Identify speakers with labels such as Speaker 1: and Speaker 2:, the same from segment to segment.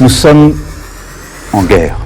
Speaker 1: Nous sommes en guerre.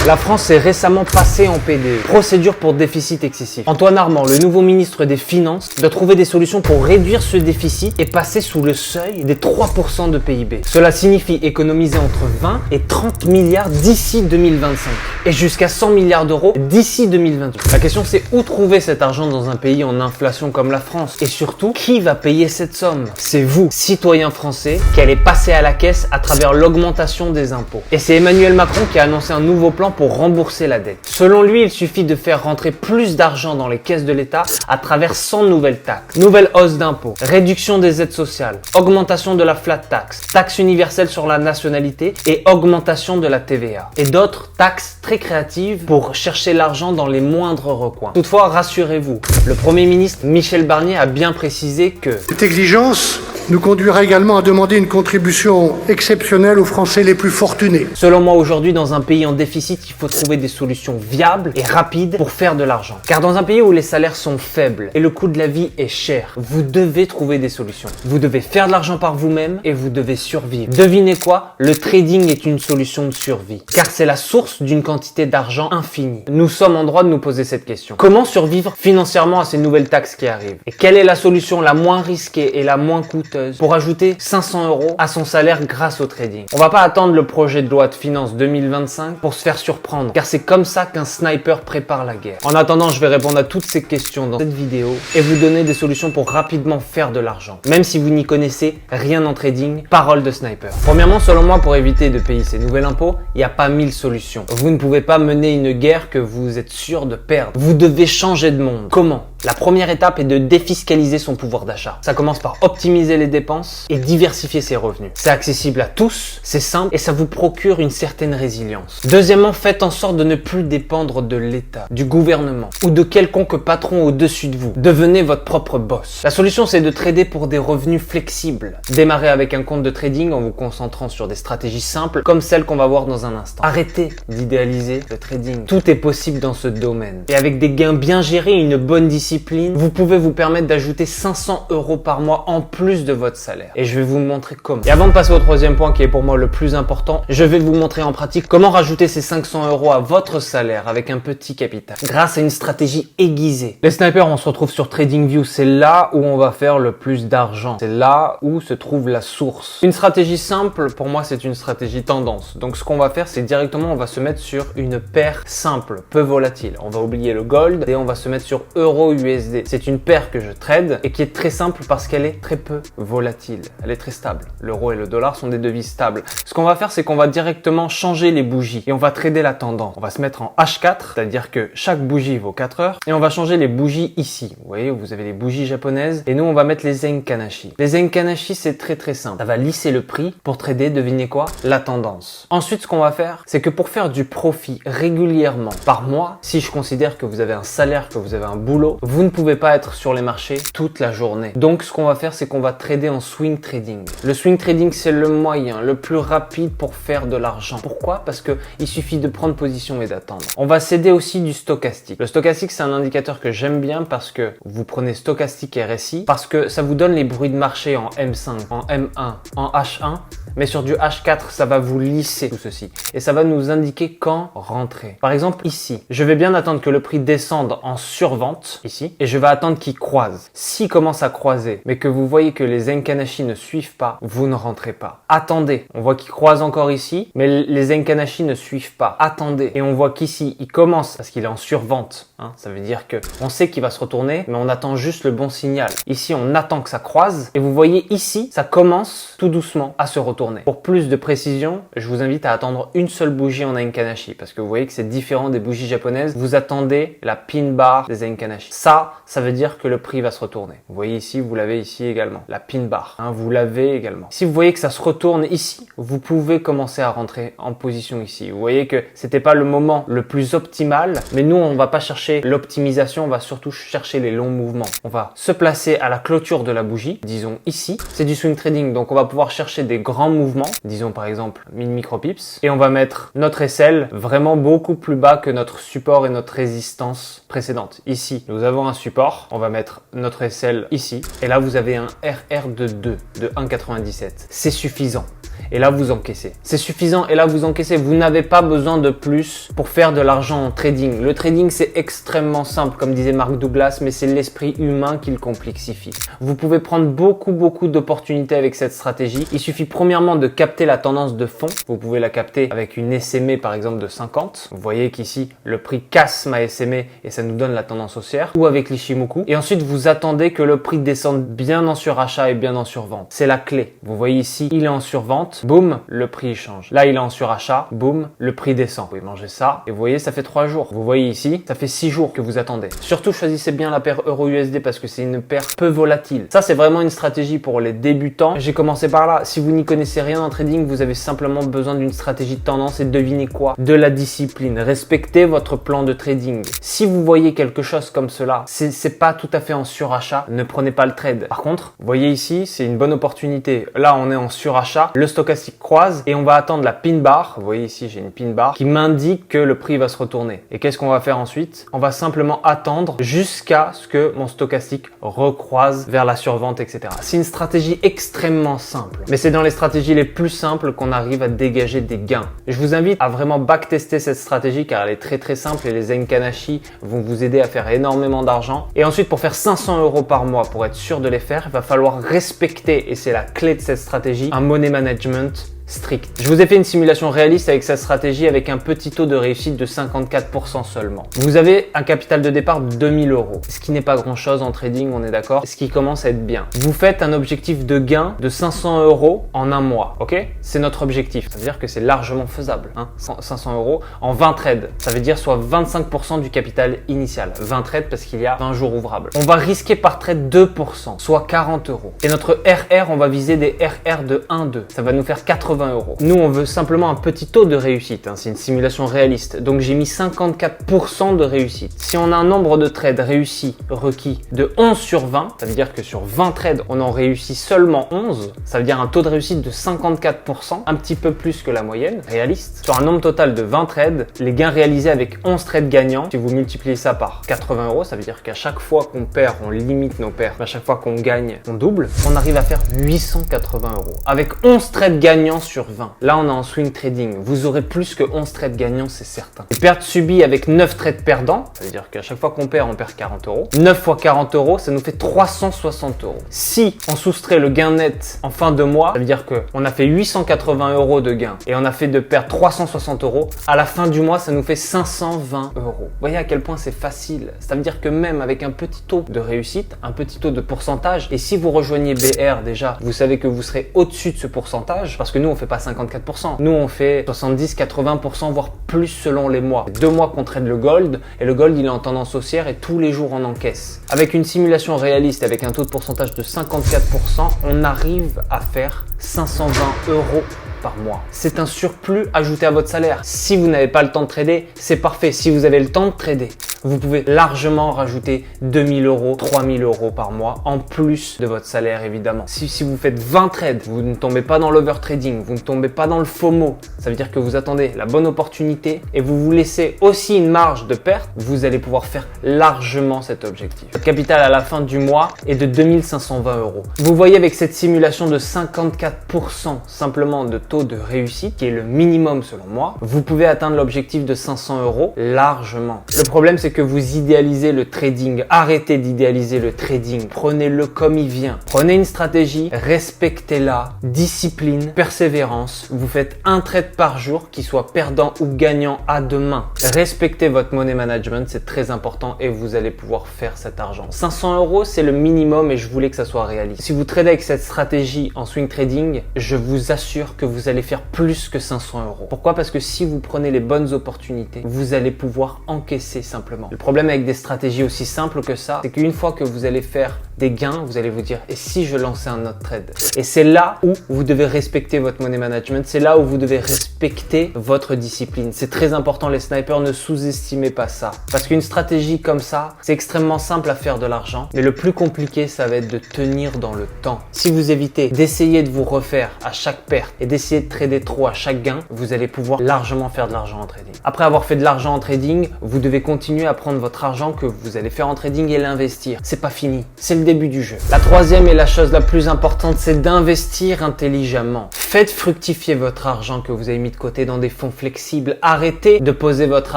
Speaker 2: La France est récemment passée en PDE, procédure pour déficit excessif. Antoine Armand, le nouveau ministre des Finances, doit trouver des solutions pour réduire ce déficit et passer sous le seuil des 3% de PIB. Cela signifie économiser entre 20 et 30 milliards d'ici 2025 et jusqu'à 100 milliards d'euros d'ici 2028. La question c'est où trouver cet argent dans un pays en inflation comme la France et surtout qui va payer cette somme? C'est vous, citoyens français, qui allez passer à la caisse à travers l'augmentation des impôts. Et c'est Emmanuel Macron qui a annoncé un nouveau plan pour rembourser la dette. Selon lui, il suffit de faire rentrer plus d'argent dans les caisses de l'État à travers 100 nouvelles taxes, nouvelles hausses d'impôts, réduction des aides sociales, augmentation de la flat tax, taxe universelle sur la nationalité et augmentation de la TVA. Et d'autres taxes très créatives pour chercher l'argent dans les moindres recoins. Toutefois, rassurez-vous, le Premier ministre Michel Barnier a bien précisé que
Speaker 3: cette exigence nous conduira également à demander une contribution exceptionnelle aux Français les plus fortunés.
Speaker 2: Selon moi, aujourd'hui, dans un pays en déficit, il faut trouver des solutions viables et rapides pour faire de l'argent. Car dans un pays où les salaires sont faibles et le coût de la vie est cher, vous devez trouver des solutions. Vous devez faire de l'argent par vous-même et vous devez survivre. Devinez quoi? Le trading est une solution de survie. Car c'est la source d'une quantité d'argent infinie. Nous sommes en droit de nous poser cette question. Comment survivre financièrement à ces nouvelles taxes qui arrivent? Et quelle est la solution la moins risquée et la moins coûteuse pour ajouter 500 € à son salaire grâce au trading? On va pas attendre le projet de loi de finances 2025 pour se faire surprendre, car c'est comme ça qu'un sniper prépare la guerre. En attendant, je vais répondre à toutes ces questions dans cette vidéo et vous donner des solutions pour rapidement faire de l'argent. Même si vous n'y connaissez rien en trading, parole de sniper. Premièrement, selon moi, pour éviter de payer ces nouveaux impôts, il n'y a pas 1000 solutions. Vous ne pouvez pas mener une guerre que vous êtes sûr de perdre. Vous devez changer de monde. Comment? La première étape est de défiscaliser son pouvoir d'achat. Ça commence par optimiser les dépenses et diversifier ses revenus. C'est accessible à tous, c'est simple et ça vous procure une certaine résilience. Deuxièmement, faites en sorte de ne plus dépendre de l'État, du gouvernement ou de quelconque patron au-dessus de vous. Devenez votre propre boss. La solution, c'est de trader pour des revenus flexibles. Démarrez avec un compte de trading en vous concentrant sur des stratégies simples comme celles qu'on va voir dans un instant. Arrêtez d'idéaliser le trading. Tout est possible dans ce domaine. Et avec des gains bien gérés et une bonne discipline, vous pouvez vous permettre d'ajouter 500 € par mois en plus de votre salaire. Et je vais vous montrer comment. Et avant de passer au troisième point qui est pour moi le plus important, je vais vous montrer en pratique comment rajouter ces 500 € à votre salaire avec un petit capital grâce à une stratégie aiguisée. Les snipers, on se retrouve sur TradingView. C'est là où on va faire le plus d'argent. C'est là où se trouve la source. Une stratégie simple, pour moi, c'est une stratégie tendance. Donc ce qu'on va faire, c'est directement, on va se mettre sur une paire simple, peu volatile. On va oublier le gold et on va se mettre sur euro-USD. C'est une paire que je trade et qui est très simple parce qu'elle est très peu volatile. Elle est très stable. L'euro et le dollar sont des devises stables. Ce qu'on va faire, c'est qu'on va directement changer les bougies et on va trader la tendance. On va se mettre en H4, c'est-à-dire que chaque bougie vaut 4 heures et on va changer les bougies ici. Vous voyez, vous avez les bougies japonaises et nous, on va mettre les Zenkanashi. Les Zenkanashi, c'est très simple. Ça va lisser le prix pour trader, devinez quoi? La tendance. Ensuite, ce qu'on va faire, c'est que pour faire du profit régulièrement par mois, si je considère que vous avez un salaire, que vous avez un boulot, vous ne pouvez pas être sur les marchés toute la journée. Donc, ce qu'on va faire, c'est qu'on va trader en swing trading. Le swing trading, c'est le moyen le plus rapide pour faire de l'argent. Pourquoi? Parce que il suffit de prendre position et d'attendre. On va s'aider aussi du stochastique. Le stochastique, c'est un indicateur que j'aime bien parce que vous prenez stochastique RSI parce que ça vous donne les bruits de marché en M5, en M1, en H1, mais sur du H4, ça va vous lisser tout ceci et ça va nous indiquer quand rentrer. Par exemple, ici, je vais bien attendre que le prix descende en survente ici et je vais attendre qu'il croise. S'il commence à croiser, mais que vous voyez que les Zenkanashi ne suivent pas, vous ne rentrez pas. Attendez, on voit qu'il croise encore ici, mais les Zenkanashi ne suivent pas. Attendez, et on voit qu'ici, il commence parce qu'il est en survente. Ça veut dire que on sait qu'il va se retourner, mais on attend juste le bon signal. Ici, on attend que ça croise et vous voyez ici, ça commence tout doucement à se retourner. Pour plus de précision, je vous invite à attendre une seule bougie en Zenkanashi parce que vous voyez que c'est différent des bougies japonaises. Vous attendez la pin bar des Zenkanashi. Ça veut dire que le prix va se retourner. Vous voyez ici, vous l'avez ici également, la pin bar. Vous l'avez également. Si vous voyez que ça se retourne ici, vous pouvez commencer à rentrer en position ici. Vous voyez que c'était pas le moment le plus optimal, mais nous, on va pas chercher l'optimisation, on va surtout chercher les longs mouvements. On va se placer à la clôture de la bougie, disons ici. C'est du swing trading, donc on va pouvoir chercher des grands mouvements, disons par exemple 1000 micropips, et on va mettre notre SL vraiment beaucoup plus bas que notre support et notre résistance précédente. Ici, nous avons un support, on va mettre notre SL ici, et là vous avez un RR de 2, de 1,97. C'est suffisant. et là vous encaissez. C'est suffisant et là vous encaissez. Vous n'avez pas besoin de plus pour faire de l'argent en trading. Le trading c'est extrêmement simple comme disait Mark Douglas, mais c'est l'esprit humain qui le complexifie. Vous pouvez prendre beaucoup d'opportunités avec cette stratégie. Il suffit premièrement de capter la tendance de fond. Vous pouvez la capter avec une SMA par exemple de 50. Vous voyez qu'ici le prix casse ma SMA et ça nous donne la tendance haussière, ou avec l'Ishimoku. Et ensuite vous attendez que le prix descende bien en surachat et bien en survente. C'est la clé. Vous voyez ici, il est en survente, boum, le prix change. Là il est en surachat, boum, le prix descend. Vous pouvez manger ça et vous voyez ça fait 3 jours. Vous voyez ici, ça fait 6 jours que vous attendez. Surtout choisissez bien la paire Euro-USD parce que c'est une paire peu volatile. Ça c'est vraiment une stratégie pour les débutants. J'ai commencé par là. Si vous n'y connaissez rien en trading, vous avez simplement besoin d'une stratégie de tendance et devinez quoi? De la discipline. Respectez votre plan de trading. Si vous voyez quelque chose comme cela, c'est pas tout à fait en surachat, ne prenez pas le trade. Par contre, vous voyez ici, c'est une bonne opportunité. Là, on est en surachat, le stochastique croise et on va attendre la pin bar. Vous voyez ici, j'ai une pin bar qui m'indique que le prix va se retourner. Et qu'est-ce qu'on va faire ensuite? On va simplement attendre jusqu'à ce que mon stochastique recroise vers la survente, etc. C'est une stratégie extrêmement simple, mais c'est dans les stratégies les plus simples qu'on arrive à dégager des gains. Je vous invite à vraiment backtester cette stratégie car elle est très simple et les Zenkanashi vont vous aider à faire énormément d'argent. Et ensuite, pour faire 500 € par mois, pour être sûr de les faire, il va falloir respecter, et c'est la clé de cette stratégie, un money management strict. Je vous ai fait une simulation réaliste avec cette stratégie avec un petit taux de réussite de 54% seulement. Vous avez un capital de départ de 2000 €, ce qui n'est pas grand chose en trading, on est d'accord, ce qui commence à être bien. Vous faites un objectif de gain de 500 € en un mois, ok? C'est notre objectif. Ça veut dire que c'est largement faisable, hein? 500 € en 20 trades. Ça veut dire soit 25% du capital initial. 20 trades parce qu'il y a 20 jours ouvrables. On va risquer par trade 2%, soit 40 €. Et notre RR, on va viser des RR de 1-2. Ça va nous faire 80 €. Nous, on veut simplement un petit taux de réussite, hein. C'est une simulation réaliste. Donc, j'ai mis 54% de réussite. Si on a un nombre de trades réussis requis de 11 sur 20, ça veut dire que sur 20 trades, on en réussit seulement 11. Ça veut dire un taux de réussite de 54%, un petit peu plus que la moyenne, réaliste. Sur un nombre total de 20 trades, les gains réalisés avec 11 trades gagnants, si vous multipliez ça par 80 €, ça veut dire qu'à chaque fois qu'on perd, on limite nos pertes. À chaque fois qu'on gagne, on double. On arrive à faire 880 €. Avec 11 trades gagnants sur 20. Là, on est en swing trading. Vous aurez plus que 11 trades gagnants, c'est certain. Les pertes subies avec 9 trades perdants, ça veut dire qu'à chaque fois qu'on perd, on perd 40 €. 9 fois 40 €, ça nous fait 360 €. Si on soustrait le gain net en fin de mois, ça veut dire qu'on a fait 880 € de gain et on a fait de perdre 360 €. À la fin du mois, ça nous fait 520 €. Vous voyez à quel point c'est facile. Ça veut dire que même avec un petit taux de réussite, un petit taux de pourcentage, et si vous rejoignez BR déjà, vous savez que vous serez au-dessus de ce pourcentage parce que nous, on fait pas 54%. Nous, on fait 70-80%, voire plus selon les mois. 2 mois qu'on trade le gold et le gold, il est en tendance haussière et tous les jours, on encaisse. Avec une simulation réaliste, avec un taux de pourcentage de 54%, on arrive à faire 520 € par mois. C'est un surplus ajouté à votre salaire. Si vous n'avez pas le temps de trader, c'est parfait. Si vous avez le temps de trader, vous pouvez largement rajouter 2000 €, 3000 € par mois en plus de votre salaire évidemment. Si vous faites 20 trades, vous ne tombez pas dans l'overtrading, vous ne tombez pas dans le FOMO. Ça veut dire que vous attendez la bonne opportunité et vous vous laissez aussi une marge de perte. Vous allez pouvoir faire largement cet objectif. Le capital à la fin du mois est de 2520 €. Vous voyez avec cette simulation de 54% simplement de taux de réussite, qui est le minimum selon moi, vous pouvez atteindre l'objectif de 500 € largement. Le problème, c'est que vous idéalisez le trading. Arrêtez d'idéaliser le trading. Prenez-le comme il vient. Prenez une stratégie, respectez-la, discipline, persévérance. Vous faites un trade par jour qui soit perdant ou gagnant à demain. Respectez votre money management, c'est très important et vous allez pouvoir faire cet argent. 500 €, c'est le minimum et je voulais que ça soit réaliste. Si vous tradez avec cette stratégie en swing trading, je vous assure que vous allez faire plus que 500 €. Pourquoi? Parce que si vous prenez les bonnes opportunités, vous allez pouvoir encaisser simplement. Le problème avec des stratégies aussi simples que ça, c'est qu'une fois que vous allez faire des gains, vous allez vous dire, et si je lançais un autre trade? Et c'est là où vous devez respecter votre money management, c'est là où vous devez respecter respectez votre discipline. C'est très important, les snipers, ne sous-estimez pas ça. Parce qu'une stratégie comme ça, c'est extrêmement simple à faire de l'argent, mais le plus compliqué, ça va être de tenir dans le temps. Si vous évitez d'essayer de vous refaire à chaque perte et d'essayer de trader trop à chaque gain, vous allez pouvoir largement faire de l'argent en trading. Après avoir fait de l'argent en trading, vous devez continuer à prendre votre argent que vous allez faire en trading et l'investir. C'est pas fini, c'est le début du jeu. La troisième et la chose la plus importante, c'est d'investir intelligemment. Faites fructifier votre argent que vous avez mis de côté dans des fonds flexibles. Arrêtez de poser votre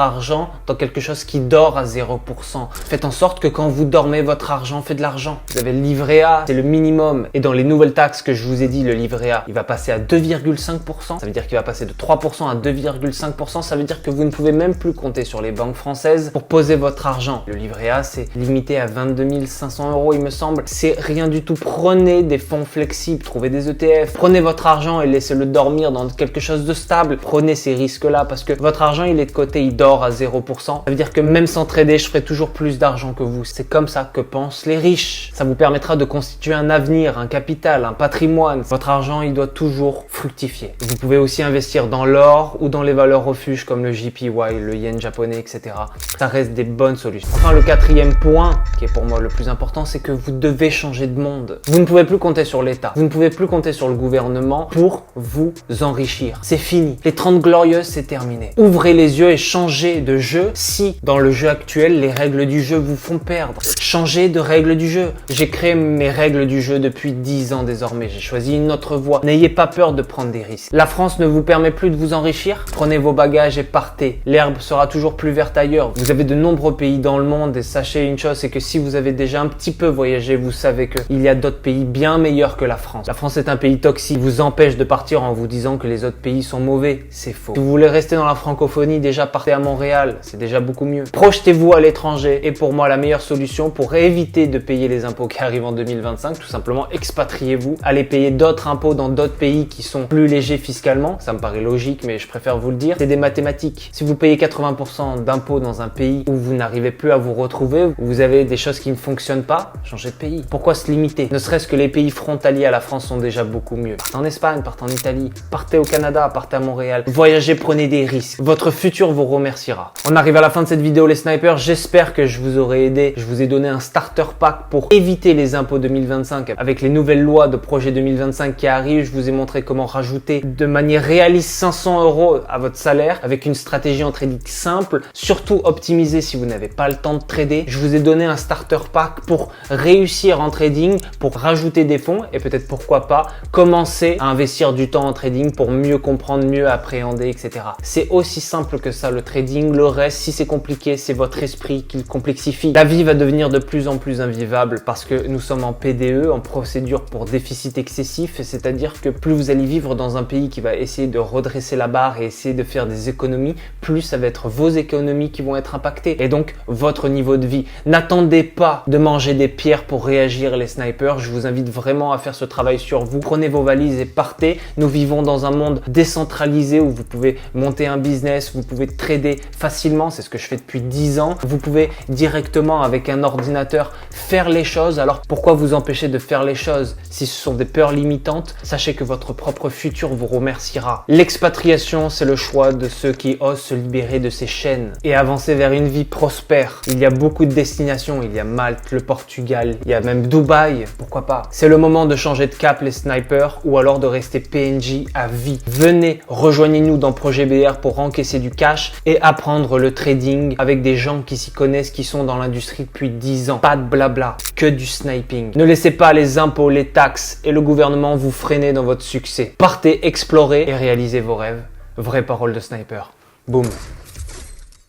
Speaker 2: argent dans quelque chose qui dort à 0%. Faites en sorte que quand vous dormez, votre argent fait de l'argent. Vous avez le livret A, c'est le minimum. Et dans les nouvelles taxes que je vous ai dit, le livret A, il va passer à 2,5%. Ça veut dire qu'il va passer de 3% à 2,5%. Ça veut dire que vous ne pouvez même plus compter sur les banques françaises pour poser votre argent. Le livret A, c'est limité à 22 500 €, il me semble. C'est rien du tout. Prenez des fonds flexibles, trouvez des ETF. Prenez votre argent et laissez-le dormir dans quelque chose de stable. Prenez ces risques-là parce que votre argent, il est de côté, il dort à 0%. Ça veut dire que même sans trader, je ferai toujours plus d'argent que vous. C'est comme ça que pensent les riches. Ça vous permettra de constituer un avenir, un capital, un patrimoine. Votre argent, il doit toujours fructifier. Vous pouvez aussi investir dans l'or ou dans les valeurs refuges comme le JPY, le yen japonais, etc. Ça reste des bonnes solutions. Enfin, le quatrième point, qui est pour moi le plus important, c'est que vous devez changer de monde. Vous ne pouvez plus compter sur l'État. Vous ne pouvez plus compter sur le gouvernement pour vous enrichir. C'est fini. Les 30 glorieuses, c'est terminé. Ouvrez les yeux et changez de jeu si, dans le jeu actuel, les règles du jeu vous font perdre. Changez de règles du jeu. J'ai créé mes règles du jeu depuis 10 ans désormais. J'ai choisi une autre voie. N'ayez pas peur de prendre des risques. La France ne vous permet plus de vous enrichir. Prenez vos bagages et partez. L'herbe sera toujours plus verte ailleurs. Vous avez de nombreux pays dans le monde et sachez une chose, c'est que si vous avez déjà un petit peu voyagé, vous savez qu'il y a d'autres pays bien meilleurs que la France. La France est un pays toxique, vous empêche de partir en vous disant que les autres pays sont mauvais. C'est faux. Si vous voulez rester dans la francophonie, déjà partez à Montréal. C'est déjà beaucoup mieux. Projetez-vous à l'étranger. Et pour moi, la meilleure solution pour éviter de payer les impôts qui arrivent en 2025, tout simplement expatriez-vous. Allez payer d'autres impôts dans d'autres pays qui sont plus légers fiscalement. Ça me paraît logique, mais je préfère vous le dire. C'est des mathématiques. Si vous payez 80% d'impôts dans un pays où vous n'arrivez plus à vous retrouver, où vous avez des choses qui ne fonctionnent pas, changez de pays. Pourquoi se limiter? Ne serait-ce que les pays frontaliers à la France sont déjà beaucoup mieux. Partez en Espagne, partez en Italie, partez au Canada, partez à Montréal. Voyagez, prenez des risques. Votre futur vous remerciera. On arrive à la fin de cette vidéo, les snipers. J'espère que je vous aurai aidé. Je vous ai donné un starter pack pour éviter les impôts 2025. Avec les nouvelles lois de projet 2025 qui arrivent, je vous ai montré comment rajouter de manière réaliste 500 € à votre salaire avec une stratégie en trading simple, surtout optimisée si vous n'avez pas le temps de trader. Je vous ai donné un starter pack pour réussir en trading, pour rajouter des fonds et peut-être pourquoi pas commencer à investir du temps en trading pour mieux comprendre, mieux appréhender, etc. C'est aussi simple que ça le trading. Le reste, si c'est compliqué, c'est votre esprit qui le complexifie. La vie va devenir de plus en plus invivable parce que nous sommes en PDE, en procédure pour déficit excessif, c'est-à-dire que plus vous allez vivre dans un pays qui va essayer de redresser la barre et essayer de faire des économies, plus ça va être vos économies qui vont être impactées et donc votre niveau de vie. N'attendez pas de manger des pierres pour réagir, les snipers. Je vous invite vraiment à faire ce travail sur vous. Prenez vos valises et partez. Nous vivons dans un monde décentralisé où vous pouvez monter un business, vous pouvez trader facilement. C'est ce que je fais depuis 10 ans. Vous pouvez directement avec un ordinateur faire les choses. Alors pourquoi vous empêcher de faire les choses? Si ce sont des peurs limitantes, sachez que votre propre futur vous remerciera. L'expatriation, c'est le choix de ceux qui osent se libérer de ces chaînes et avancer vers une vie prospère. Il y a beaucoup de destinations. Il y a Malte, le Portugal, il y a même Dubaï. Pourquoi pas? C'est le moment de changer de cap, les snipers, ou alors de rester PNJ à vie. Venez, rejoignez-nous dans Projet BR pour encaisser du cash et apprendre le trading avec des gens qui s'y connaissent, qui sont dans l'industrie depuis 10 ans. Pas de blabla, que du sniping. Ne laissez pas les impôts, les taxes et le gouvernement vous freiner dans votre succès. Partez explorer et réalisez vos rêves. Vraie parole de sniper. Boum.